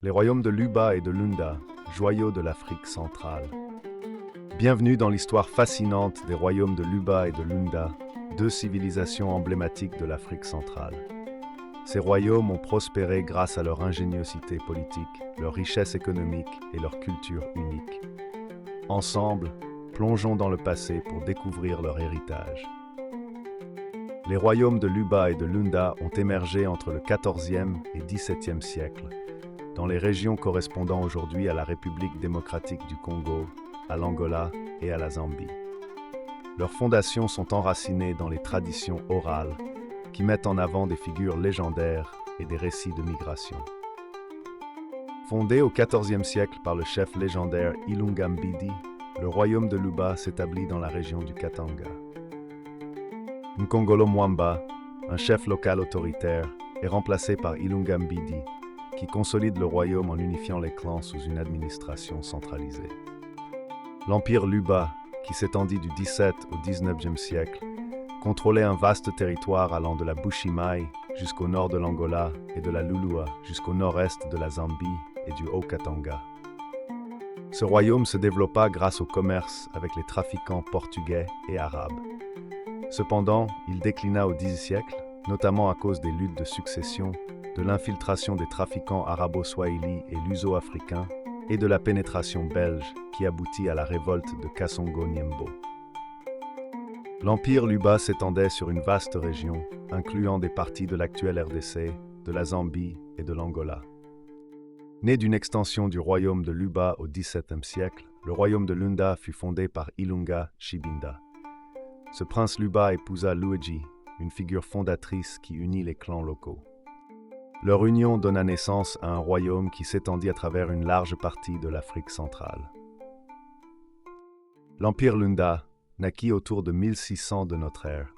les royaumes de Luba et de Lunda, joyaux de l'Afrique centrale. Bienvenue dans l'histoire fascinante des royaumes de Luba et de Lunda, deux civilisations emblématiques de l'Afrique centrale. Ces royaumes ont prospéré grâce à leur ingéniosité politique, leur richesse économique et leur culture unique. Ensemble, plongeons dans le passé pour découvrir leur héritage. Les royaumes de Luba et de Lunda ont émergé entre le XIVe et XVIIe siècle, dans les régions correspondant aujourd'hui à la République démocratique du Congo, à l'Angola et à la Zambie. Leurs fondations sont enracinées dans les traditions orales, qui mettent en avant des figures légendaires et des récits de migration. Fondé au XIVe siècle par le chef légendaire Ilunga Mbidi, le royaume de Luba s'établit dans la région du Katanga. Nkongolo Mwamba, un chef local autoritaire, est remplacé par Ilunga Mbidi, qui consolide le royaume en unifiant les clans sous une administration centralisée. L'empire Luba, qui s'étendit du XVIIe au XIXe siècle, contrôlait un vaste territoire allant de la Bushimai jusqu'au nord de l'Angola et de la Lulua jusqu'au nord-est de la Zambie et du Haut-Katanga. Ce royaume se développa grâce au commerce avec les trafiquants portugais et arabes. Cependant, il déclina au Xe siècle, notamment à cause des luttes de succession, de l'infiltration des trafiquants arabo-swahili et luso-africains et de la pénétration belge qui aboutit à la révolte de Kasongo-Niembo. L'empire Luba s'étendait sur une vaste région, incluant des parties de l'actuelle RDC, de la Zambie et de l'Angola. Né d'une extension du royaume de Luba au XVIIe siècle, le royaume de Lunda fut fondé par Ilunga Chibinda. Ce prince Luba épousa Luigi, une figure fondatrice qui unit les clans locaux. Leur union donna naissance à un royaume qui s'étendit à travers une large partie de l'Afrique centrale. L'empire Lunda naquit autour de 1600 de notre ère.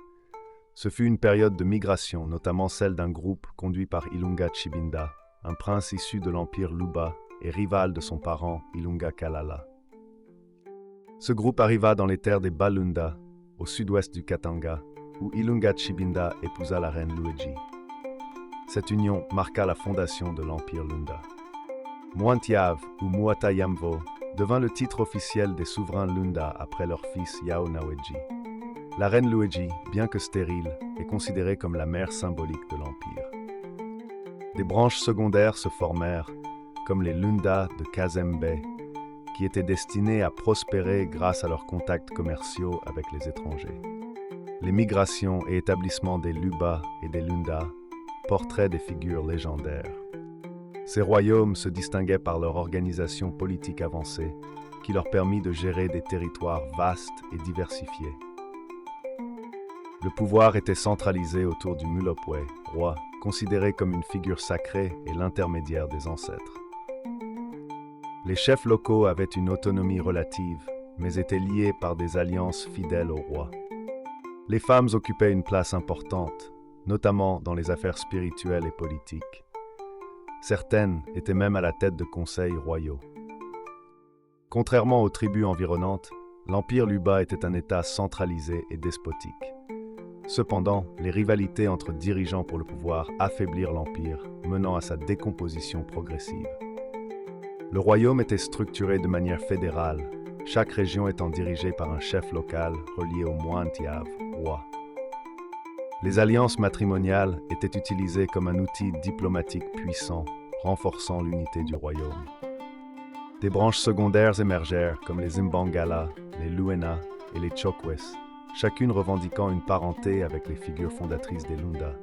Ce fut une période de migration, notamment celle d'un groupe conduit par Ilunga Chibinda, un prince issu de l'empire Luba et rival de son parent Ilunga Kalala. Ce groupe arriva dans les terres des Balunda, au sud-ouest du Katanga, où Ilunga Chibinda épousa la reine Luigi. Cette union marqua la fondation de l'empire Lunda. Muantiav ou Muatayamvo devint le titre officiel des souverains Lunda après leur fils Yaonaweji. La reine Luigi, bien que stérile, est considérée comme la mère symbolique de l'empire. Des branches secondaires se formèrent, comme les Lunda de Kazembe, qui étaient destinés à prospérer grâce à leurs contacts commerciaux avec les étrangers. Les migrations et établissements des Luba et des Lunda, portraient des figures légendaires. Ces royaumes se distinguaient par leur organisation politique avancée, qui leur permit de gérer des territoires vastes et diversifiés. Le pouvoir était centralisé autour du Mulopwe, roi, considéré comme une figure sacrée et l'intermédiaire des ancêtres. Les chefs locaux avaient une autonomie relative, mais étaient liés par des alliances fidèles au roi. Les femmes occupaient une place importante, notamment dans les affaires spirituelles et politiques. Certaines étaient même à la tête de conseils royaux. Contrairement aux tribus environnantes, l'empire Luba était un État centralisé et despotique. Cependant, les rivalités entre dirigeants pour le pouvoir affaiblirent l'empire, menant à sa décomposition progressive. Le royaume était structuré de manière fédérale, chaque région étant dirigée par un chef local relié au Muantiav, roi. Les alliances matrimoniales étaient utilisées comme un outil diplomatique puissant, renforçant l'unité du royaume. Des branches secondaires émergèrent comme les Imbangala, les Luena et les Chokwes, chacune revendiquant une parenté avec les figures fondatrices des Lunda.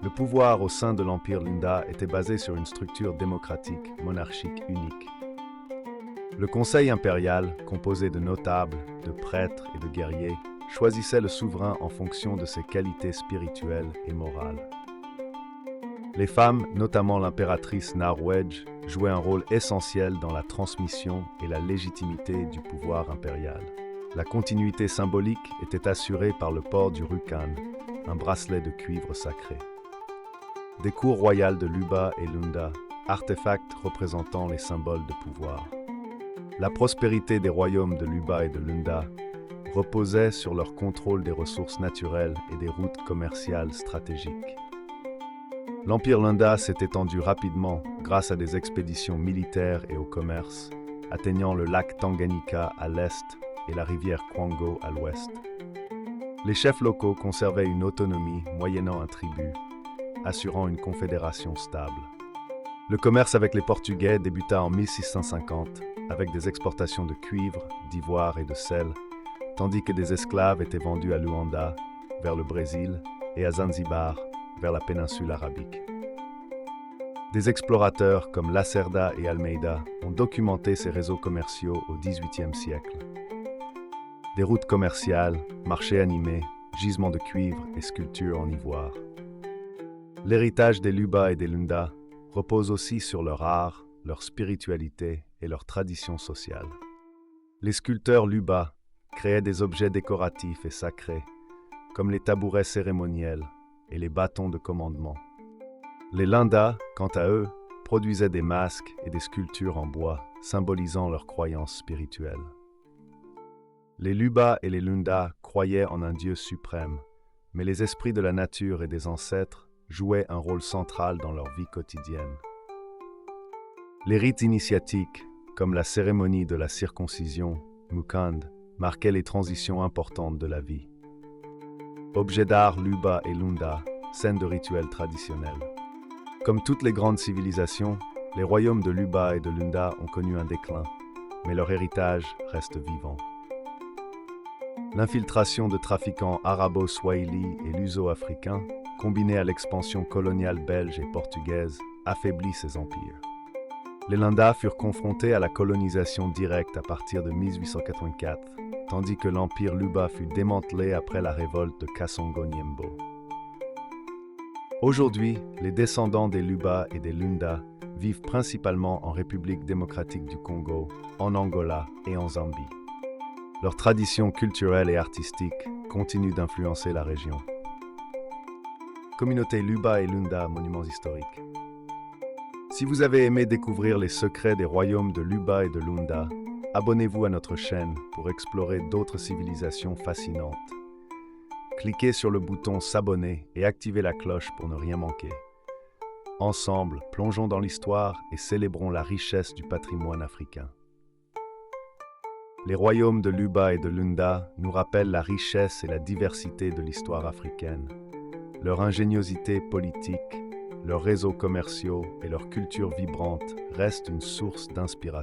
Le pouvoir au sein de l'empire Lunda était basé sur une structure démocratique, monarchique unique. Le conseil impérial, composé de notables, de prêtres et de guerriers, choisissait le souverain en fonction de ses qualités spirituelles et morales. Les femmes, notamment l'impératrice Narwej, jouaient un rôle essentiel dans la transmission et la légitimité du pouvoir impérial. La continuité symbolique était assurée par le port du rukan, un bracelet de cuivre sacré. Des cours royales de Luba et Lunda, artefacts représentant les symboles de pouvoir. La prospérité des royaumes de Luba et de Lunda reposait sur leur contrôle des ressources naturelles et des routes commerciales stratégiques. L'Empire Lunda s'est étendu rapidement grâce à des expéditions militaires et au commerce, atteignant le lac Tanganyika à l'est et la rivière Kwango à l'ouest. Les chefs locaux conservaient une autonomie moyennant un tribut, assurant une confédération stable. Le commerce avec les Portugais débuta en 1650 avec des exportations de cuivre, d'ivoire et de sel, tandis que des esclaves étaient vendus à Luanda, vers le Brésil, et à Zanzibar, vers la péninsule arabique. Des explorateurs comme Lacerda et Almeida ont documenté ces réseaux commerciaux au XVIIIe siècle. Des routes commerciales, marchés animés, gisements de cuivre et sculptures en ivoire. L'héritage des Luba et des Lunda repose aussi sur leur art, leur spiritualité et leur tradition sociale. Les sculpteurs Luba créaient des objets décoratifs et sacrés, comme les tabourets cérémoniels et les bâtons de commandement. Les Lunda, quant à eux, produisaient des masques et des sculptures en bois, symbolisant leurs croyances spirituelles. Les Luba et les Lunda croyaient en un Dieu suprême, mais les esprits de la nature et des ancêtres jouaient un rôle central dans leur vie quotidienne. Les rites initiatiques, comme la cérémonie de la circoncision, Mukand, marquaient les transitions importantes de la vie. Objets d'art Luba et Lunda, scènes de rituels traditionnels. Comme toutes les grandes civilisations, les royaumes de Luba et de Lunda ont connu un déclin, mais leur héritage reste vivant. L'infiltration de trafiquants arabo-swahili et luso-africains, combinée à l'expansion coloniale belge et portugaise, affaiblit ces empires. Les Lunda furent confrontés à la colonisation directe à partir de 1884, tandis que l'empire Luba fut démantelé après la révolte de Kasongo-Nyembo. Aujourd'hui, les descendants des Luba et des Lunda vivent principalement en République démocratique du Congo, en Angola et en Zambie. Leurs traditions culturelles et artistiques continuent d'influencer la région. Communauté Luba et Lunda, monuments historiques. Si vous avez aimé découvrir les secrets des royaumes de Luba et de Lunda, abonnez-vous à notre chaîne pour explorer d'autres civilisations fascinantes. Cliquez sur le bouton s'abonner et activez la cloche pour ne rien manquer. Ensemble, plongeons dans l'histoire et célébrons la richesse du patrimoine africain. Les royaumes de Luba et de Lunda nous rappellent la richesse et la diversité de l'histoire africaine. Leur ingéniosité politique, leurs réseaux commerciaux et leur culture vibrante restent une source d'inspiration.